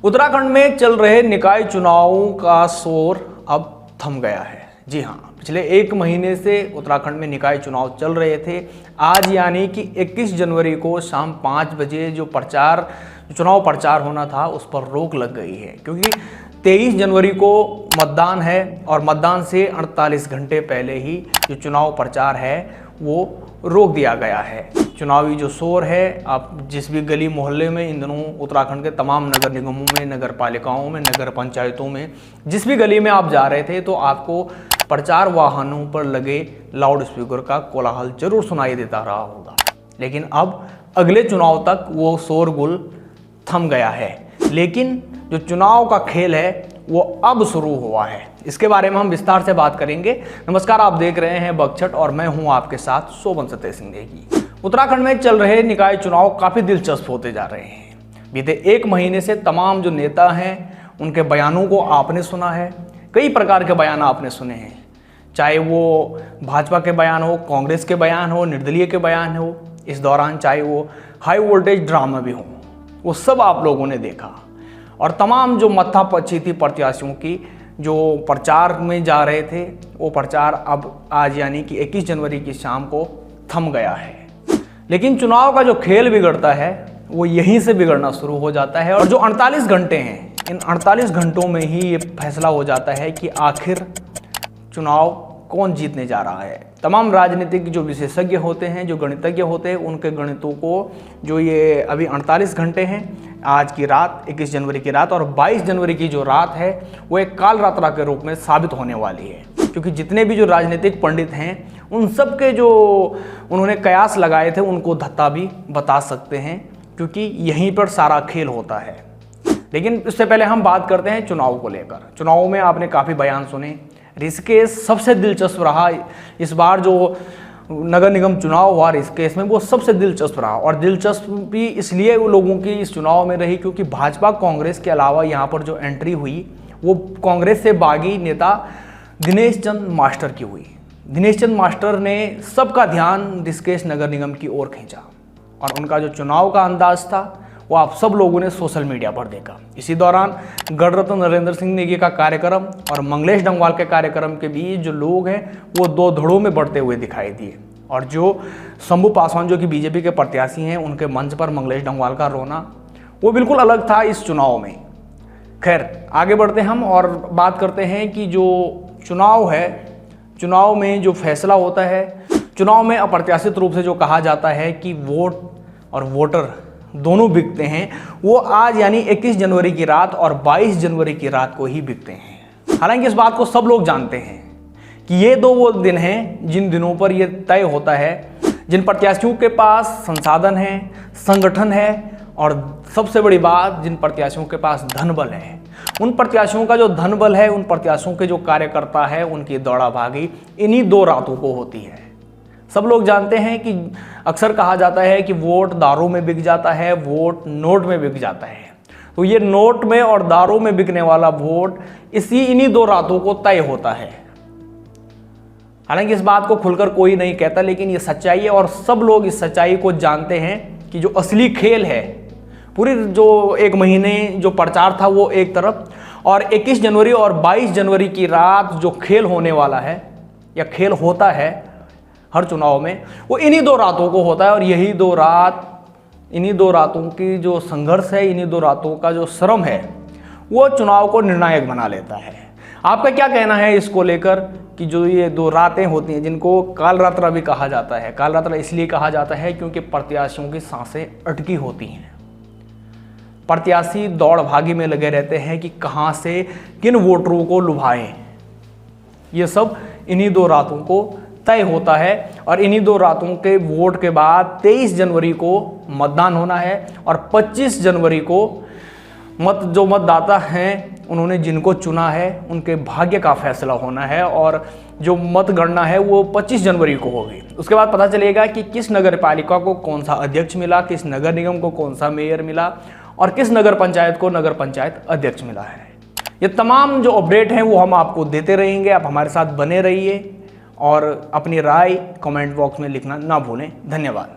उत्तराखंड में चल रहे निकाय चुनावों का शोर अब थम गया है। जी हाँ, पिछले 1 महीने से उत्तराखंड में निकाय चुनाव चल रहे थे। आज यानी कि 21 जनवरी को शाम 5 बजे जो चुनाव प्रचार होना था उस पर रोक लग गई है, क्योंकि 23 जनवरी को मतदान है और मतदान से 48 घंटे पहले ही जो चुनाव प्रचार है वो रोक दिया गया है। चुनावी जो शोर है, आप जिस भी गली मोहल्ले में इन दिनों उत्तराखंड के तमाम नगर निगमों में, नगर पालिकाओं में, नगर पंचायतों में जिस भी गली में आप जा रहे थे तो आपको प्रचार वाहनों पर लगे लाउड स्पीकर का कोलाहल जरूर सुनाई देता रहा होगा। लेकिन अब अगले चुनाव तक वो शोरगुल थम गया है, लेकिन जो चुनाव का खेल है वो अब शुरू हुआ है। इसके बारे में हम विस्तार से बात करेंगे। नमस्कार, आप देख रहे हैं बगछट और मैं हूं आपके साथ शोभन सत्य सिंह नेगी। उत्तराखंड में चल रहे निकाय चुनाव काफ़ी दिलचस्प होते जा रहे हैं। बीते 1 महीने से तमाम जो नेता हैं उनके बयानों को आपने सुना है। कई प्रकार के बयान आपने सुने हैं, चाहे वो भाजपा के बयान हो, कांग्रेस के बयान हो, निर्दलीय के बयान हो। इस दौरान चाहे वो हाई वोल्टेज ड्रामा भी हो, वो सब आप लोगों ने देखा। और तमाम जो मत्थापच्चीती प्रत्याशियों की जो प्रचार में जा रहे थे वो प्रचार अब आज यानी कि 21 जनवरी की शाम को थम गया है। लेकिन चुनाव का जो खेल बिगड़ता है वो यहीं से बिगड़ना शुरू हो जाता है। और जो 48 घंटे हैं, इन 48 घंटों में ही ये फैसला हो जाता है कि आखिर चुनाव कौन जीतने जा रहा है। तमाम राजनीतिक जो विशेषज्ञ होते हैं, जो गणितज्ञ होते हैं, उनके गणितों को जो ये अभी 48 घंटे हैं, आज की रात 21 जनवरी की रात और 22 जनवरी की जो रात है वो एक काल रात्रि के रूप में साबित होने वाली है। क्योंकि जितने भी जो राजनीतिक पंडित हैं उन सब के जो उन्होंने कयास लगाए थे उनको धत्ता भी बता सकते हैं, क्योंकि यहीं पर सारा खेल होता है। लेकिन इससे पहले हम बात करते हैं चुनाव को लेकर। चुनाव में आपने काफ़ी बयान सुने। ऋषिकेश सबसे दिलचस्प रहा। इस बार जो नगर निगम चुनाव हुआ ऋषिकेश में वो सबसे दिलचस्प रहा। और दिलचस्प भी इसलिए वो लोगों की इस चुनाव में रही क्योंकि भाजपा कांग्रेस के अलावा यहाँ पर जो एंट्री हुई वो कांग्रेस से बागी नेता दिनेश चंद मास्टर की हुई। दिनेश चंद मास्टर ने सबका ध्यान ऋषिकेश नगर निगम की ओर खींचा और उनका जो चुनाव का अंदाज था वो आप सब लोगों ने सोशल मीडिया पर देखा। इसी दौरान गणरत्न नरेंद्र सिंह नेगी का कार्यक्रम और मंगलेश डंगवाल के कार्यक्रम के बीच जो लोग हैं वो 2 धड़ों में बढ़ते हुए दिखाई दिए। और जो शंभू पासवान जो कि बीजेपी के प्रत्याशी हैं, उनके मंच पर मंगलेश डंगवाल का रोना वो बिल्कुल अलग था इस चुनाव में। खैर, आगे बढ़ते हम और बात करते हैं कि जो चुनाव है, चुनाव में जो फैसला होता है, चुनाव में अप्रत्याशित रूप से जो कहा जाता है कि वोट और वोटर दोनों बिकते हैं, वो आज यानी 21 जनवरी की रात और 22 जनवरी की रात को ही बिकते हैं। हालांकि इस बात को सब लोग जानते हैं कि ये 2 वो दिन हैं जिन दिनों पर ये तय होता है, जिन प्रत्याशियों के पास संसाधन है, संगठन है और सबसे बड़ी बात, जिन प्रत्याशियों के पास धन बल है। उन प्रत्याशियों का जो धन बल है, उन प्रत्याशियों के जो कार्यकर्ता है, उनकी दौड़ा भागी इन्हीं 2 रातों को होती है। सब लोग जानते हैं कि अक्सर कहा जाता है कि वोट दारू में बिक जाता है, वोट नोट में बिक जाता है। तो ये नोट में और दारू में बिकने वाला वोट इन्हीं 2 रातों को तय होता है। हालांकि इस बात को खुलकर कोई नहीं कहता, लेकिन ये सच्चाई है और सब लोग इस सच्चाई को जानते हैं कि जो असली खेल है, पूरी जो 1 महीने जो प्रचार था वो एक तरफ, और 21 जनवरी और 22 जनवरी की रात जो खेल होने वाला है या खेल होता है हर चुनाव में, वो इन्हीं 2 रातों को होता है। और यही 2 रात, इन्हीं 2 रातों की जो संघर्ष है, इन्हीं 2 रातों का जो श्रम है वो चुनाव को निर्णायक बना लेता है। आपका क्या कहना है इसको लेकर कि जो ये 2 रातें होती हैं जिनको काल रात्रि भी कहा जाता है? काल रात्रि इसलिए कहा जाता है क्योंकि प्रत्याशियों की सांसें अटकी होती हैं। प्रत्याशी दौड़ भागी में लगे रहते हैं कि कहाँ से किन वोटरों को लुभाएं। ये सब इन्हीं 2 रातों को तय होता है। और इन्हीं 2 रातों के वोट के बाद 23 जनवरी को मतदान होना है और 25 जनवरी को जो मतदाता हैं उन्होंने जिनको चुना है उनके भाग्य का फैसला होना है। और जो मतगणना है वो 25 जनवरी को होगी। उसके बाद पता चलेगा कि किस नगर पालिका को कौन सा अध्यक्ष मिला, किस नगर निगम को कौन सा मेयर मिला और किस नगर पंचायत को नगर पंचायत अध्यक्ष मिला है। ये तमाम जो अपडेट हैं वो हम आपको देते रहेंगे। आप हमारे साथ बने रहिए और अपनी राय कमेंट बॉक्स में लिखना ना भूलें। धन्यवाद।